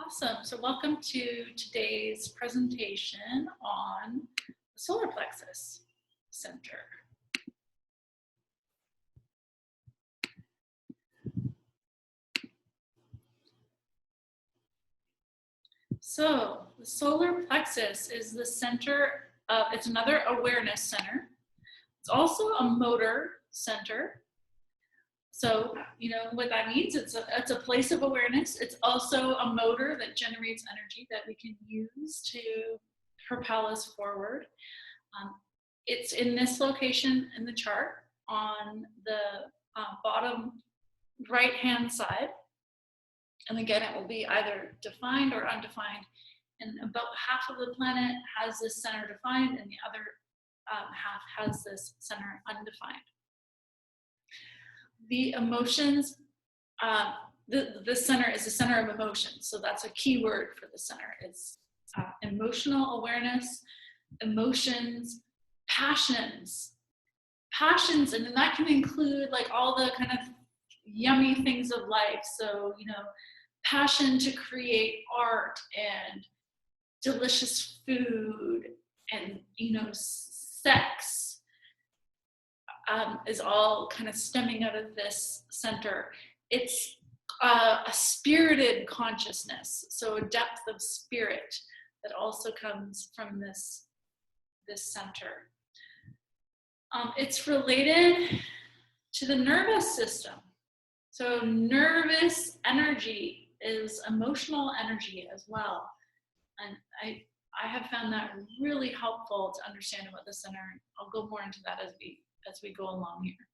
Awesome. So welcome to today's presentation on the solar plexus center. So the solar plexus is the center of, it's another awareness center. It's also a motor center. So, you know what that means? It's a place of awareness. It's also a motor that generates energy that we can use to propel us forward. It's in this location in the chart on the bottom right-hand side. And again, it will be either defined or undefined. And about half of the planet has this center defined, and the other half has this center undefined. The emotions, the center is the center of emotions. So that's a key word for the center. It's emotional awareness, emotions, passions, and then that can include like all the kind of yummy things of life. So, you know, passion to create art and delicious food and, you know, sex is all kind of stemming out of this center. It's a spirited consciousness, so a depth of spirit that also comes from this center. It's related to the nervous system. So nervous energy is emotional energy as well. And I have found that really helpful to understand about the center. I'll go more into that as we go along here.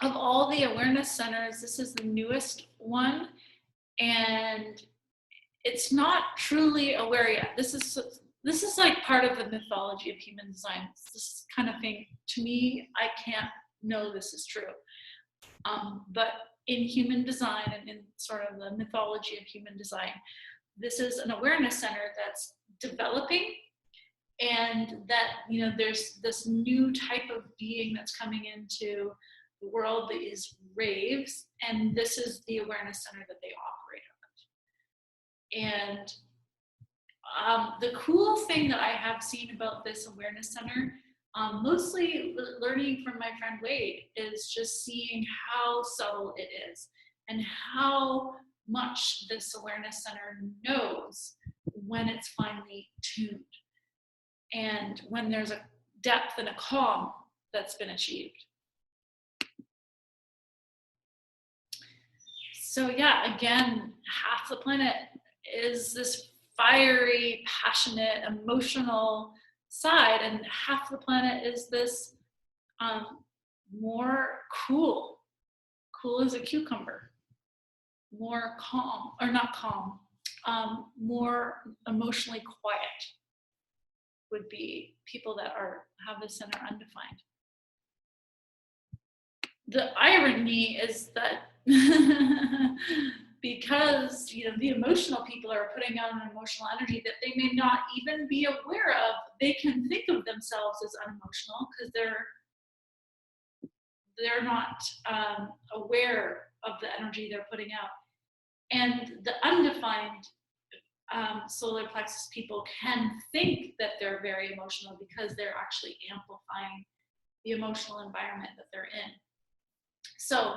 Of all the awareness centers, this is the newest one, and it's not truly aware yet. This is like part of the mythology of human design. It's this kind of thing, to me, I can't know this is true. But in human design and in sort of the mythology of human design, this is an awareness center that's developing, and that, you know, there's this new type of being that's coming into the world, these raves, and this is the awareness center that they operate out of. And the cool thing that I have seen about this awareness center, mostly learning from my friend Wade, is just seeing how subtle it is and how much this awareness center knows when it's finely tuned and when there's a depth and a calm that's been achieved. So yeah, again, half the planet is this fiery, passionate, emotional side, and half the planet is this more cool as a cucumber, more calm, or not calm, more emotionally quiet would be people that have the center undefined. The irony is that because, you know, the emotional people are putting out an emotional energy that they may not even be aware of, they can think of themselves as unemotional because they're not aware of the energy they're putting out. And the undefined solar plexus people can think that they're very emotional because they're actually amplifying the emotional environment that they're in. So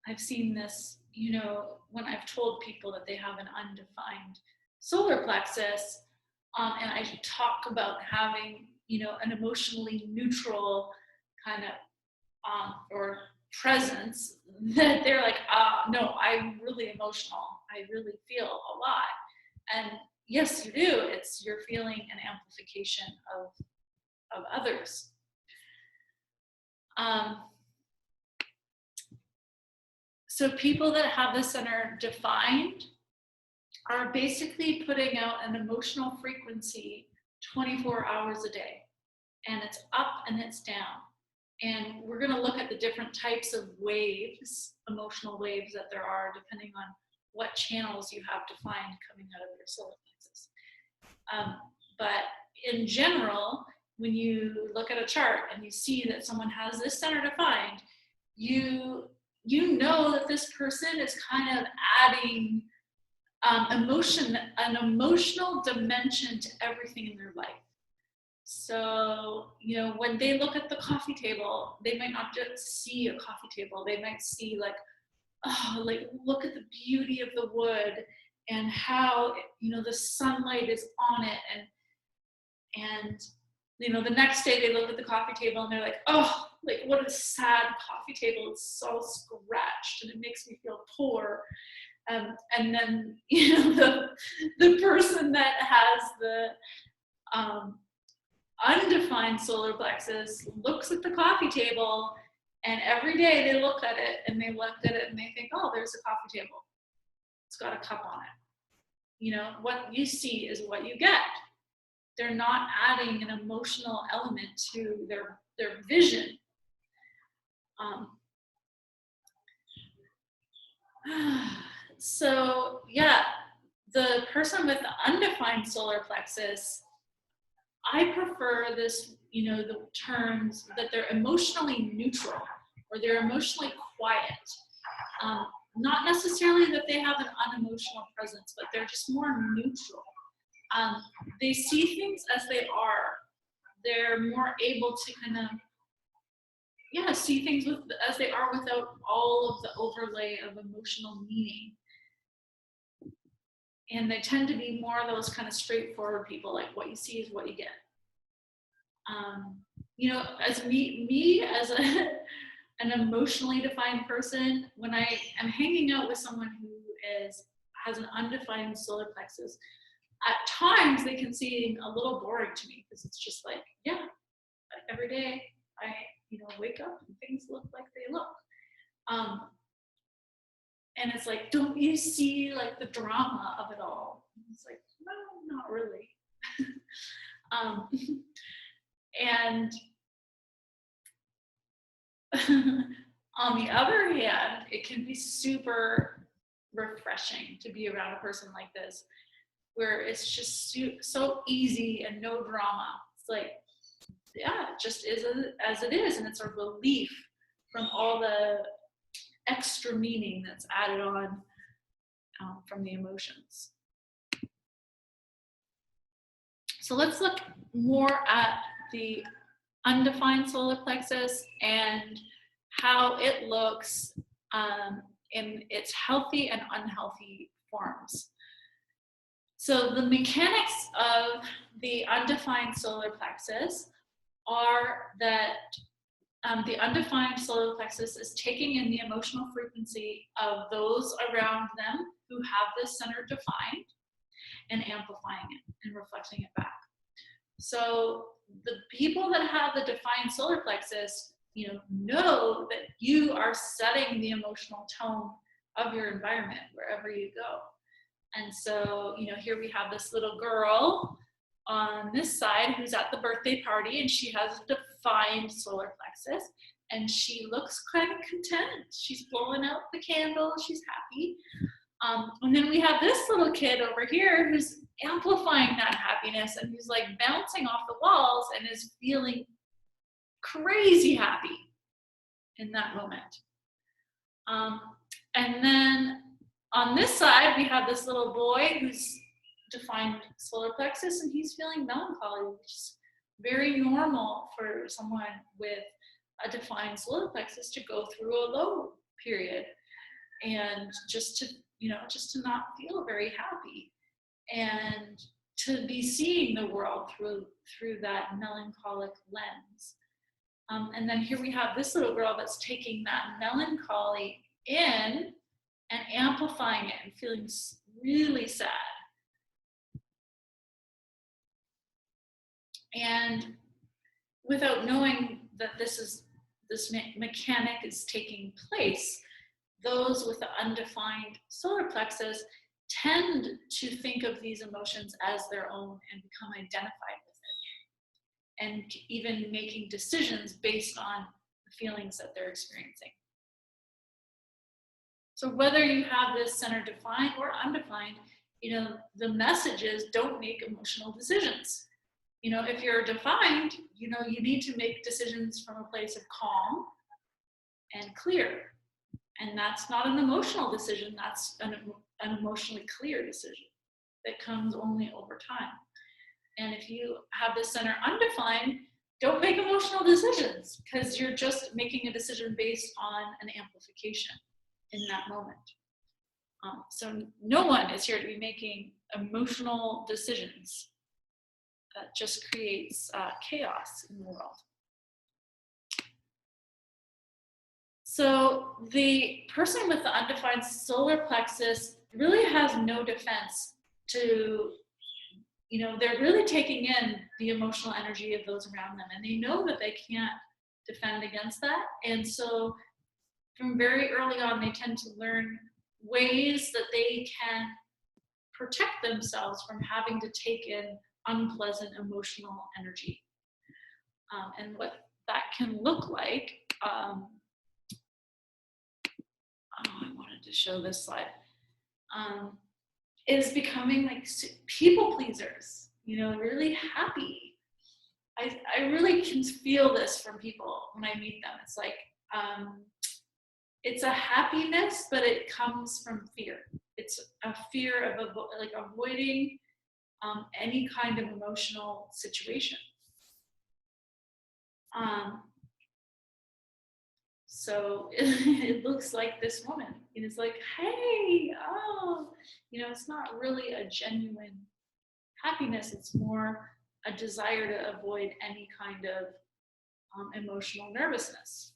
I've seen this, you know, when I've told people that they have an undefined solar plexus, and I talk about having, you know, an emotionally neutral kind of or presence, that they're like, no, I'm really emotional. I really feel a lot. And yes, you do. You're feeling an amplification of others. So people that have the center defined are basically putting out an emotional frequency 24 hours a day. And it's up and it's down. And we're going to look at the different types of waves, emotional waves that there are, depending on what channels you have defined coming out of your solar plexus. But in general, when you look at a chart and you see that someone has this center defined, you know that this person is kind of adding an emotional dimension to everything in their life. So, you know, when they look at the coffee table, they might not just see a coffee table. They might see like, oh, like look at the beauty of the wood and how, you know, the sunlight is on it. And you know, the next day they look at the coffee table and they're like, oh, like what a sad coffee table. It's so scratched and it makes me feel poor. And then, you know, the person that has the undefined solar plexus looks at the coffee table, and every day they look at it and they think, oh, there's a coffee table. It's got a cup on it. You know, what you see is what you get. They're not adding an emotional element to their vision. So yeah, the person with the undefined solar plexus, I prefer this, you know, the terms that they're emotionally neutral or they're emotionally quiet. Not necessarily that they have an unemotional presence, but they're just more neutral. They see things as they are. They're more able to kind of, yeah, see things as they are without all of the overlay of emotional meaning. And they tend to be more of those kind of straightforward people, like what you see is what you get. You know, as me as an emotionally defined person, when I am hanging out with someone who has an undefined solar plexus, at times they can seem a little boring to me because it's just like, yeah, every day I, you know, wake up and things look like they look. And it's like, don't you see like the drama of it all? And it's like, no, not really. And on the other hand, it can be super refreshing to be around a person like this, where it's just so easy and no drama. It's like, yeah, it just is as it is, and it's a relief from all the extra meaning that's added on from the emotions. So let's look more at the undefined solar plexus and how it looks in its healthy and unhealthy forms. So the mechanics of the undefined solar plexus are that the undefined solar plexus is taking in the emotional frequency of those around them who have this center defined and amplifying it and reflecting it back. So the people that have the defined solar plexus, you know that you are setting the emotional tone of your environment wherever you go. And so, you know, here we have this little girl on this side who's at the birthday party, and she has a defined solar plexus, and she looks kind of content. She's blowing out the candle, she's happy. And then we have this little kid over here who's amplifying that happiness, and who's like bouncing off the walls and is feeling crazy happy in that moment. And then on this side, we have this little boy who's defined solar plexus, and he's feeling melancholy, which is very normal for someone with a defined solar plexus to go through a low period and just to not feel very happy and to be seeing the world through that melancholic lens. And then here we have this little girl that's taking that melancholy in and amplifying it and feeling really sad. And without knowing that this mechanic is taking place, those with the undefined solar plexus tend to think of these emotions as their own and become identified with it, and even making decisions based on the feelings that they're experiencing. So whether you have this center defined or undefined, you know, the message is don't make emotional decisions. You know, if you're defined, you know, you need to make decisions from a place of calm and clear. And that's not an emotional decision, that's an emotionally clear decision that comes only over time. And if you have the center undefined, don't make emotional decisions, because you're just making a decision based on an amplification in that moment. So no one is here to be making emotional decisions. That just creates chaos in the world. So the person with the undefined solar plexus really has no defense to, you know, they're really taking in the emotional energy of those around them, and they know that they can't defend against that. And so from very early on, they tend to learn ways that they can protect themselves from having to take in unpleasant emotional energy. And what that can look like, I wanted to show this slide, is becoming like people pleasers, you know, really happy. I really can feel this from people when I meet them. It's like, it's a happiness, but it comes from fear. It's a fear of like avoiding any kind of emotional situation. So it looks like this woman, and it's like, hey, oh, you know, it's not really a genuine happiness. It's more a desire to avoid any kind of emotional nervousness.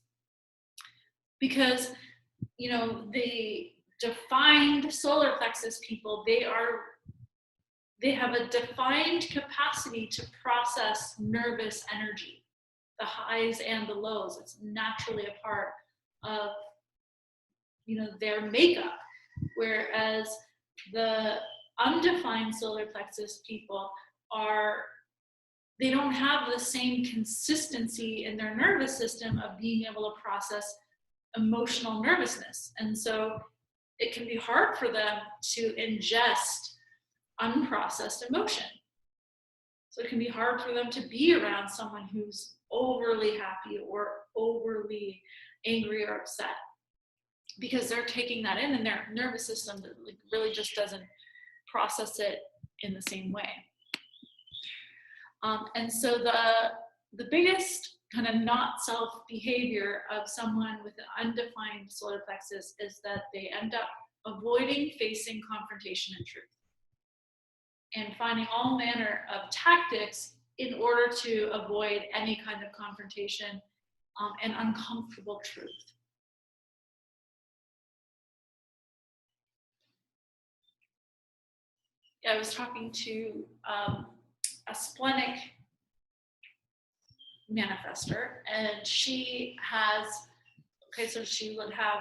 Because, you know, the defined solar plexus people, they have a defined capacity to process nervous energy, the highs and the lows. It's naturally a part of, you know, their makeup. Whereas the undefined solar plexus people they don't have the same consistency in their nervous system of being able to process emotional nervousness. And so it can be hard for them to ingest unprocessed emotion. So it can be hard for them to be around someone who's overly happy or overly angry or upset, because they're taking that in, and their nervous system like really just doesn't process it in the same way. And so the biggest kind of not self behavior of someone with an undefined solar plexus is that they end up avoiding facing confrontation and truth, and finding all manner of tactics in order to avoid any kind of confrontation and uncomfortable truth. I was talking to a Splenic manifestor, and she has, so she would have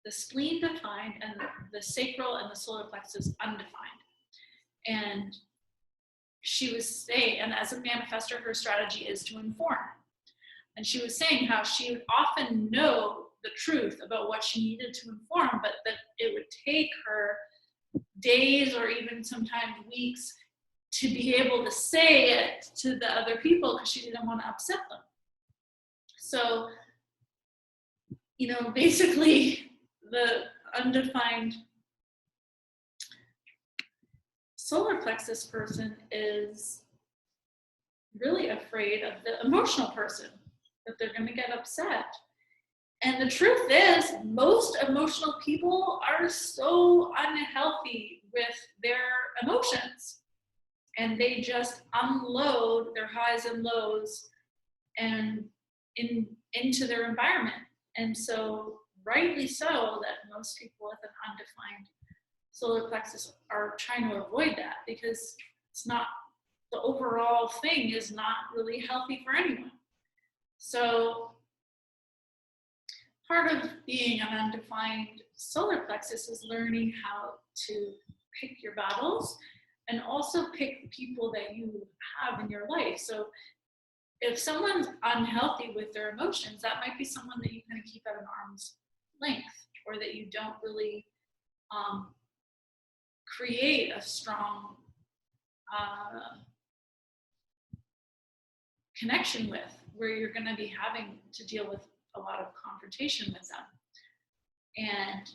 the spleen defined and the sacral and the solar plexus undefined. And she was saying, and as a manifestor, her strategy is to inform. And she was saying how she would often know the truth about what she needed to inform, but that it would take her days or even sometimes weeks to be able to say it to the other people because she didn't want to upset them. So, you know, basically the undefined solar plexus person is really afraid of the emotional person, that they're going to get upset. And the truth is, most emotional people are so unhealthy with their emotions, and they just unload their highs and lows and into their environment. And so, rightly so, that most people with an undefined solar plexus are trying to avoid that, because it's not, the overall thing is not really healthy for anyone. So part of being an undefined solar plexus is learning how to pick your battles and also pick the people that you have in your life. So if someone's unhealthy with their emotions, that might be someone that you kind of keep at an arm's length, or that you don't really create a strong connection with, where you're going to be having to deal with a lot of confrontation with them. And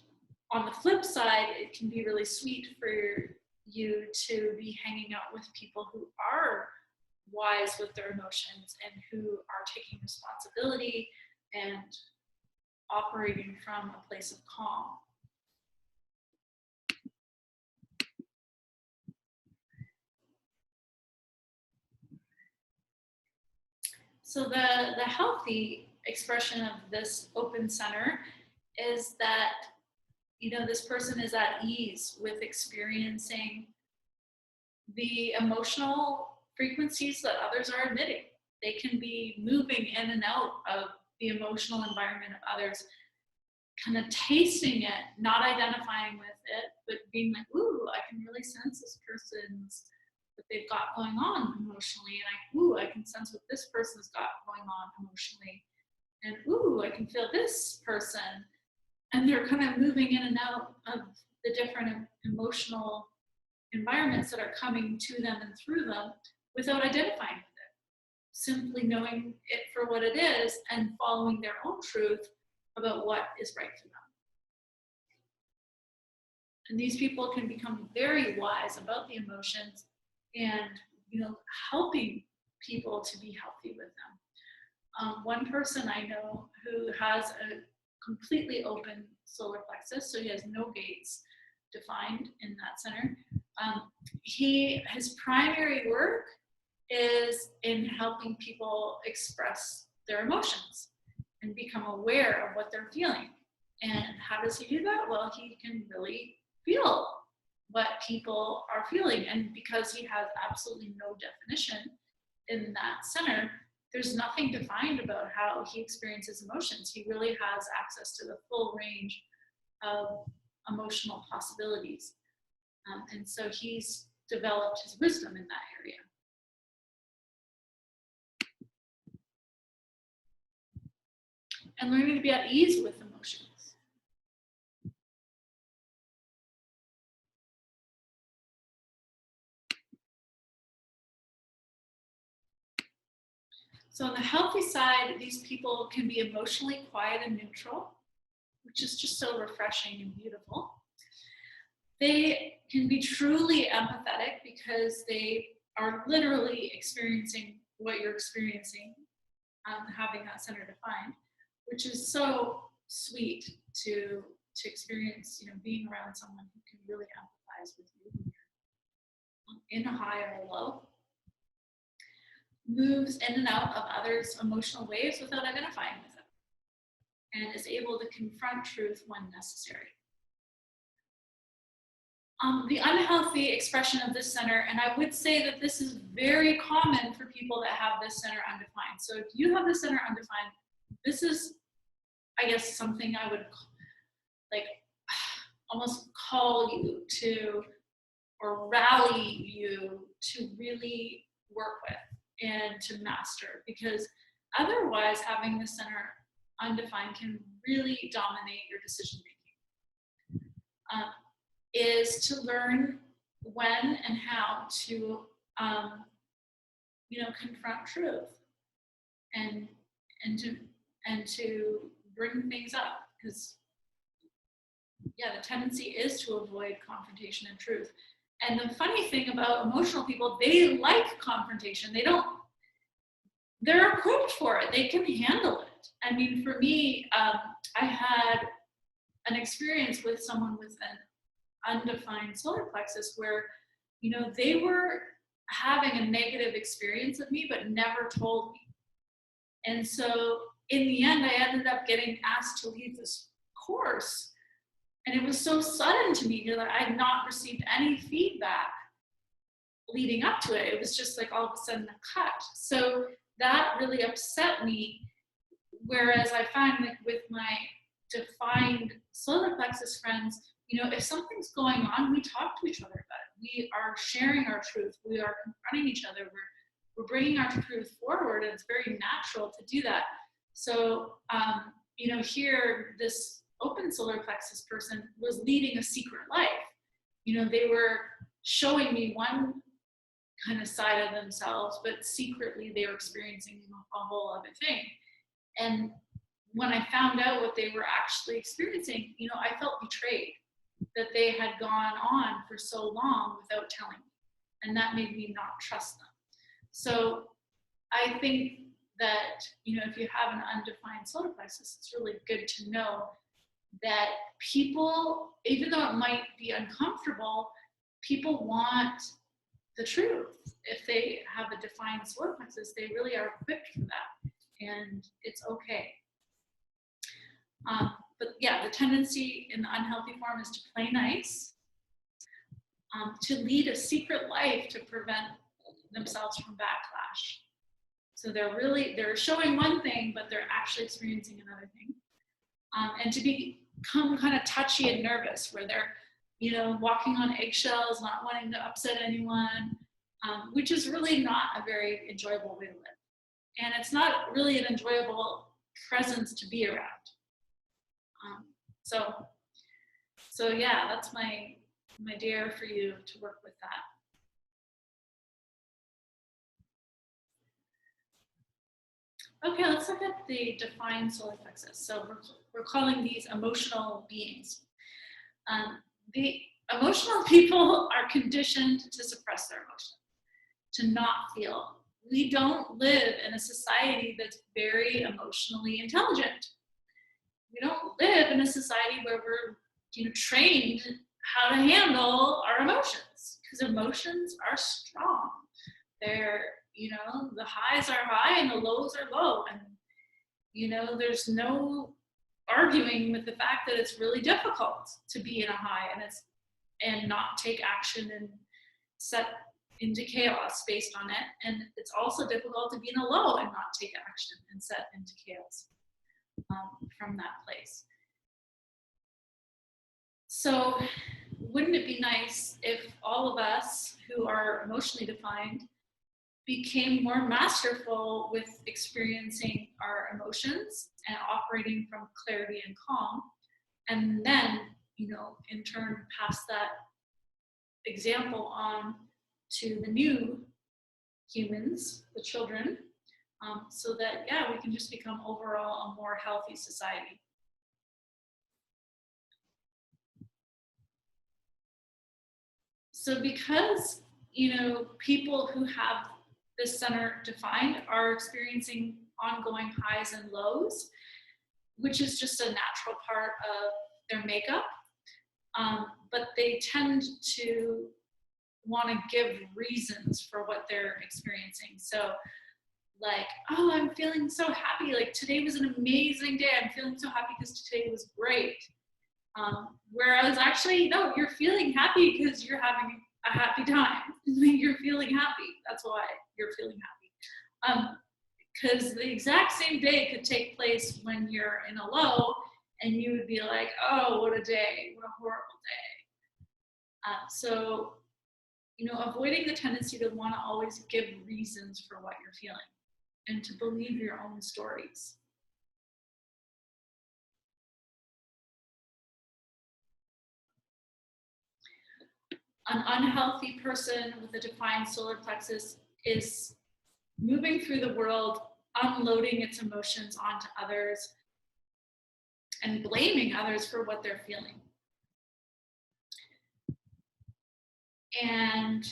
on the flip side, it can be really sweet for you to be hanging out with people who are wise with their emotions and who are taking responsibility and operating from a place of calm. So the healthy expression of this open center is that, you know, this person is at ease with experiencing the emotional frequencies that others are emitting. They can be moving in and out of the emotional environment of others, kind of tasting it, not identifying with it, but being like, ooh, I can really sense this person's, what they've got going on emotionally. And I can sense what this person's got going on emotionally. And ooh, I can feel this person. And they're kind of moving in and out of the different emotional environments that are coming to them and through them without identifying with it. Simply knowing it for what it is and following their own truth about what is right for them. And these people can become very wise about the emotions and, you know, helping people to be healthy with them. One person I know who has a completely open solar plexus, so he has no gates defined in that center. His primary work is in helping people express their emotions and become aware of what they're feeling. And how does he do that? Well, he can really feel what people are feeling. And because he has absolutely no definition in that center, there's nothing defined about how he experiences emotions. He really has access to the full range of emotional possibilities. And so he's developed his wisdom in that area. And learning to be at ease with emotions. So on the healthy side, these people can be emotionally quiet and neutral, which is just so refreshing and beautiful. They can be truly empathetic because they are literally experiencing what you're experiencing, having that center defined, which is so sweet to experience, you know, being around someone who can really empathize with you when you're in a high or a low. Moves in and out of others' emotional waves without identifying with them, and is able to confront truth when necessary. The unhealthy expression of this center, and I would say that this is very common for people that have this center undefined. So if you have this center undefined, this is, I guess, something I would like almost call you to, or rally you to really work with and to master, because otherwise having the center undefined can really dominate your decision making. Is to learn when and how to, you know, confront truth and to bring things up, because yeah, the tendency is to avoid confrontation and truth. And the funny thing about emotional people, they like confrontation. They're equipped for it. They can handle it. I mean, for me, I had an experience with someone with an undefined solar plexus where, you know, they were having a negative experience of me, but never told me. And so in the end, I ended up getting asked to lead this course. And it was so sudden to me that I had not received any feedback leading up to it. It was just like all of a sudden a cut. So that really upset me. Whereas I find, like, with my defined solar plexus friends, you know, if something's going on, we talk to each other about it. We are sharing our truth. We are confronting each other. We're bringing our truth forward, and it's very natural to do that. So, you know, here, this open solar plexus person was leading a secret life. You know, they were showing me one kind of side of themselves, but secretly they were experiencing a whole other thing. And when I found out what they were actually experiencing, you know, I felt betrayed that they had gone on for so long without telling me. And that made me not trust them. So I think that, you know, if you have an undefined solar plexus, it's really good to know that people, even though it might be uncomfortable, people want the truth. If they have a defined solar plexus, they really are equipped for that, and it's okay. But yeah, the tendency in the unhealthy form is to play nice, to lead a secret life to prevent themselves from backlash. So they're showing one thing, but they're actually experiencing another thing. And to become kind of touchy and nervous, where they're, you know, walking on eggshells, not wanting to upset anyone, which is really not a very enjoyable way to live. And it's not really an enjoyable presence to be around. So yeah, that's my dare for you to work with that. Okay, let's look at the defined solar plexus. So we're calling these emotional beings. The emotional people are conditioned to suppress their emotion, to not feel. We don't live in a society that's very emotionally intelligent. We don't live in a society where we're, you know, trained how to handle our emotions, because emotions are strong. They're, you know, the highs are high and the lows are low, and, you know, there's no arguing with the fact that it's really difficult to be in a high and not take action and set into chaos based on it. And it's also difficult to be in a low and not take action and set into chaos from that place. So wouldn't it be nice if all of us who are emotionally defined became more masterful with experiencing our emotions and operating from clarity and calm, and then, you know, in turn pass that example on to the new humans, the children, so that, yeah, we can just become overall a more healthy society. So because, you know, people who have this center defined are experiencing ongoing highs and lows, which is just a natural part of their makeup, but they tend to want to give reasons for what they're experiencing. So like, oh, I'm feeling so happy, like today was an amazing day, I'm feeling so happy because today was great. Whereas actually, no, you're feeling happy because you're having a happy time. You're feeling happy, that's why you're feeling happy. Because the exact same day could take place when you're in a low, and you would be like, oh, what a day, what a horrible day. So, you know, avoiding the tendency to want to always give reasons for what you're feeling and to believe your own stories. An unhealthy person with a defined solar plexus is moving through the world, unloading its emotions onto others and blaming others for what they're feeling. And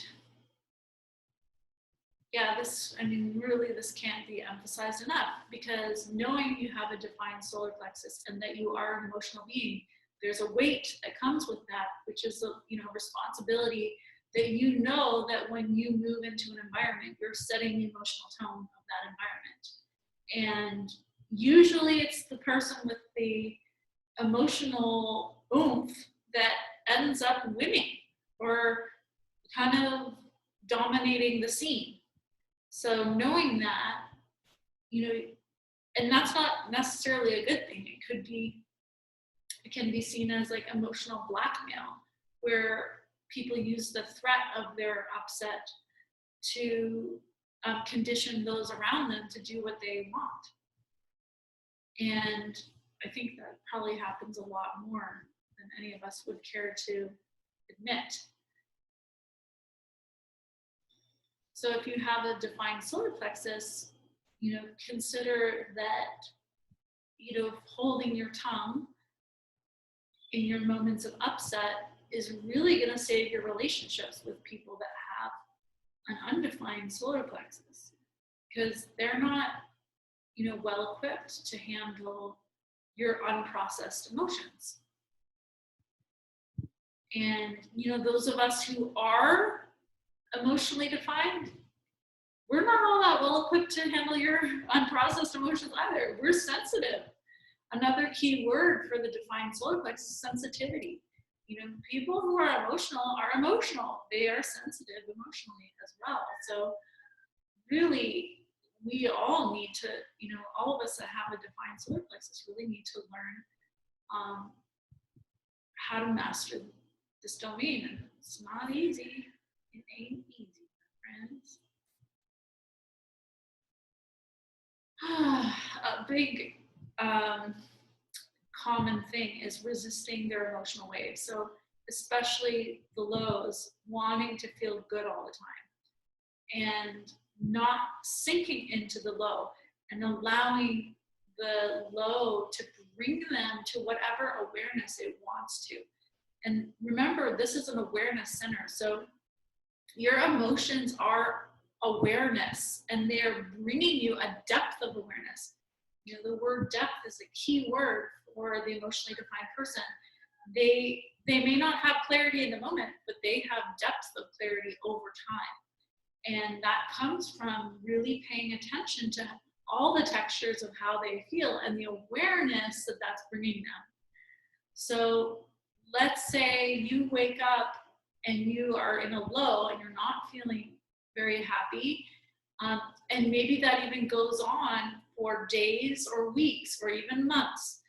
yeah, really this can't be emphasized enough, because knowing you have a defined solar plexus and that you are an emotional being, there's a weight that comes with that, which is a, you know, responsibility that, you know, that when you move into an environment, you're setting the emotional tone of that environment. And usually it's the person with the emotional oomph that ends up winning or kind of dominating the scene. So knowing that, you know, and that's not necessarily a good thing. It can be seen as like emotional blackmail, where people use the threat of their upset to condition those around them to do what they want. And I think that probably happens a lot more than any of us would care to admit. So if you have a defined solar plexus, consider that, holding your tongue in your moments of upset is really going to save your relationships with people that have an undefined solar plexus, because they're not, well equipped to handle your unprocessed emotions. And, those of us who are emotionally defined, we're not all that well equipped to handle your unprocessed emotions either. We're sensitive. Another key word for the defined solar plexus is sensitivity. People who are emotional. They are sensitive emotionally as well. So really, we all need to, all of us that have a defined solar plexus really need to learn how to master this domain. And it's not easy. It ain't easy, friends. A big common thing is resisting their emotional waves. So especially the lows, wanting to feel good all the time and not sinking into the low and allowing the low to bring them to whatever awareness it wants to. And remember, this is an awareness center. So your emotions are awareness, and they're bringing you a depth of awareness. The word depth is a key word for the emotionally defined person. They may not have clarity in the moment, but they have depth of clarity over time. And that comes from really paying attention to all the textures of how they feel and the awareness that that's bringing them. So let's say you wake up and you are in a low and you're not feeling very happy. And maybe that even goes on for days or weeks or even months.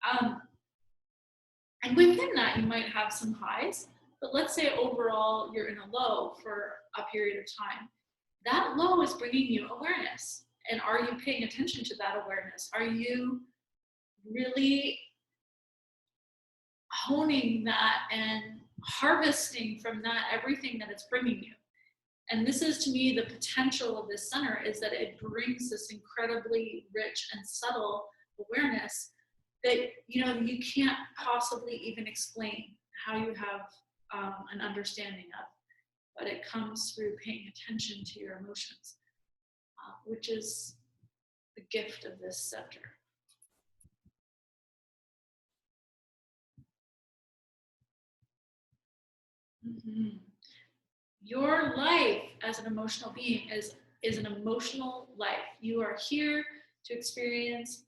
And within that, you might have some highs, but let's say overall you're in a low for a period of time. That low is bringing you awareness. And are you paying attention to that awareness? Are you really honing that and harvesting from that everything that it's bringing you? And this is, to me, the potential of this center, is that it brings this incredibly rich and subtle awareness that you can't possibly even explain how you have an understanding of, but it comes through paying attention to your emotions, which is the gift of this center. Mm-hmm. Your life as an emotional being is an emotional life. You are here to experience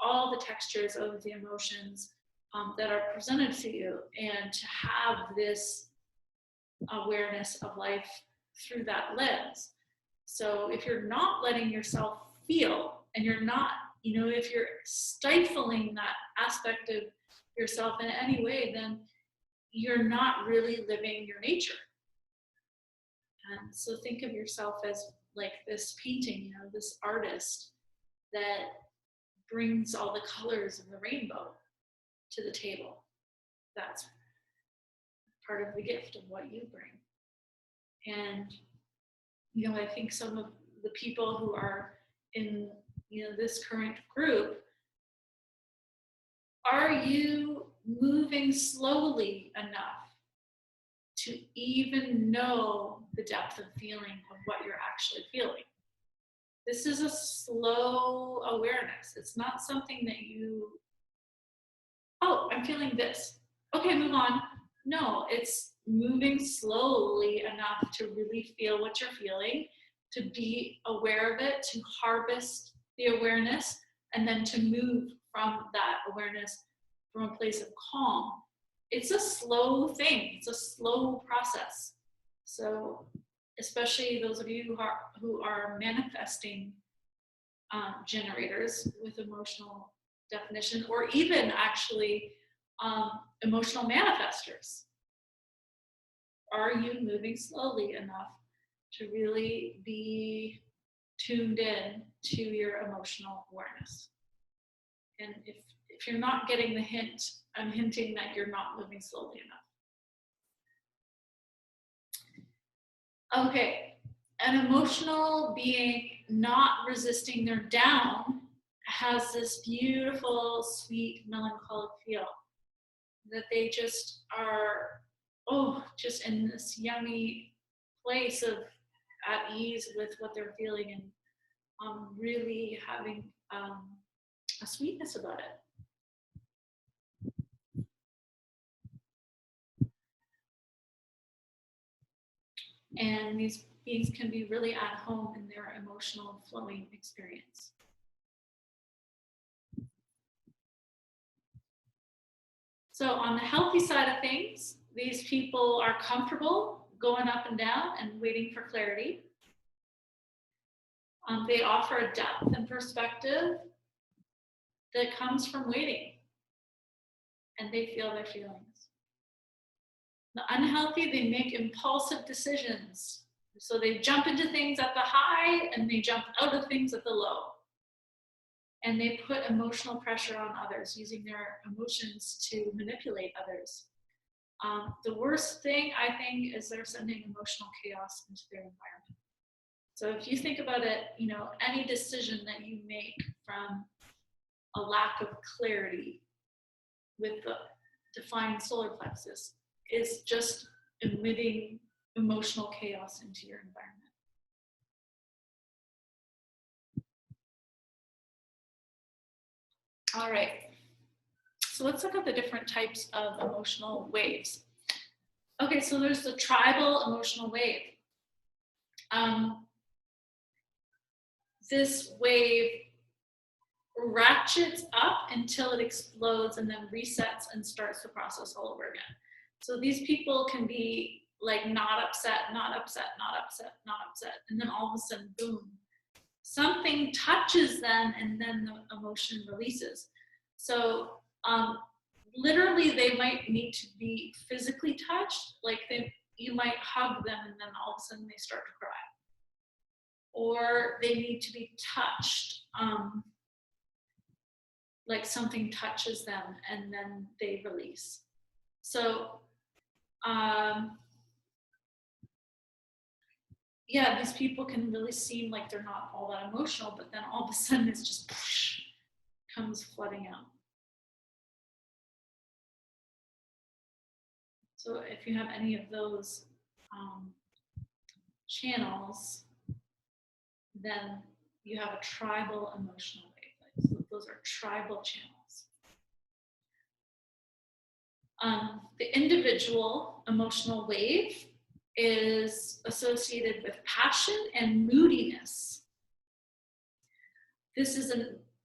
all the textures of the emotions that are presented to you, and to have this awareness of life through that lens. So if you're not letting yourself feel, and you're not, if you're stifling that aspect of yourself in any way, then you're not really living your nature. And so think of yourself as like this painting, this artist that brings all the colors of the rainbow to the table. That's part of the gift of what you bring. And, I think some of the people who are in, this current group, are you moving slowly enough to even know the depth of feeling of what you're actually feeling? This is a slow awareness. It's not something that I'm feeling this. Okay, move on. No, it's moving slowly enough to really feel what you're feeling, to be aware of it, to harvest the awareness, and then to move from that awareness from a place of calm. It's a slow thing. It's a slow process. So especially those of you who are manifesting generators with emotional definition, or even actually emotional manifestors. Are you moving slowly enough to really be tuned in to your emotional awareness? And if you're not getting the hint, I'm hinting that you're not moving slowly enough. Okay, an emotional being not resisting their down has this beautiful, sweet, melancholic feel that they just are, oh, just in this yummy place of at ease with what they're feeling and really having a sweetness about it. And these beings can be really at home in their emotional flowing experience. So on the healthy side of things, these people are comfortable going up and down and waiting for clarity. They offer a depth and perspective that comes from waiting, and they feel their feelings. The unhealthy, they make impulsive decisions. So they jump into things at the high and they jump out of things at the low. And they put emotional pressure on others, using their emotions to manipulate others. The worst thing, I think, is they're sending emotional chaos into their environment. So if you think about it, you know, any decision that you make from a lack of clarity with the defined solar plexus is just emitting emotional chaos into your environment. All right, so let's look at the different types of emotional waves. Okay, so there's the tribal emotional wave. This wave ratchets up until it explodes and then resets and starts the process all over again. So these people can be like not upset, not upset, not upset, not upset, and then all of a sudden, boom, something touches them and then the emotion releases. So literally they might need to be physically touched, like you might hug them and then all of a sudden they start to cry. Or they need to be touched, like something touches them and then they release. So yeah, these people can really seem like they're not all that emotional, but then all of a sudden it's just whoosh, comes flooding out. So if you have any of those channels, then you have a tribal emotional wave. So those are tribal channels. The individual emotional wave is associated with passion and moodiness. This is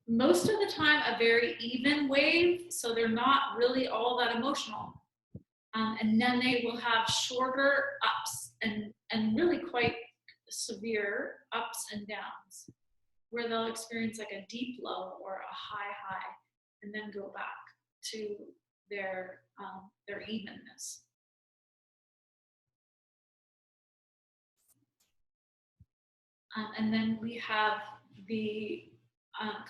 most of the time a very even wave, so they're not really all that emotional. And then they will have shorter ups and really quite severe ups and downs, where they'll experience like a deep low or a high, and then go back to their evenness. And then we have the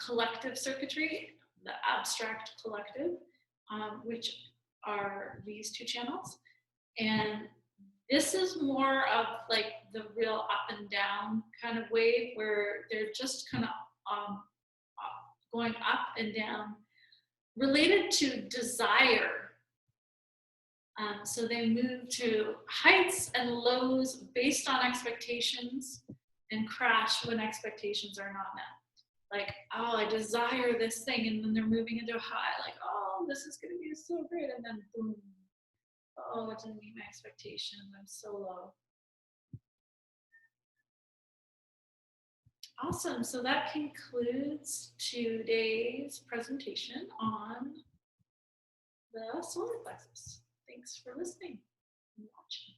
collective circuitry, the abstract collective, which are these two channels. And this is more of like the real up and down kind of wave, where they're just kind of going up and down, related to desire. So they move to heights and lows based on expectations and crash when expectations are not met. Like, oh, I desire this thing, and then they're moving into a high, like, oh, this is gonna be so great, and then boom, oh, it didn't meet my expectations, I'm so low. Awesome, so that concludes today's presentation on the solar plexus. Thanks for listening and watching.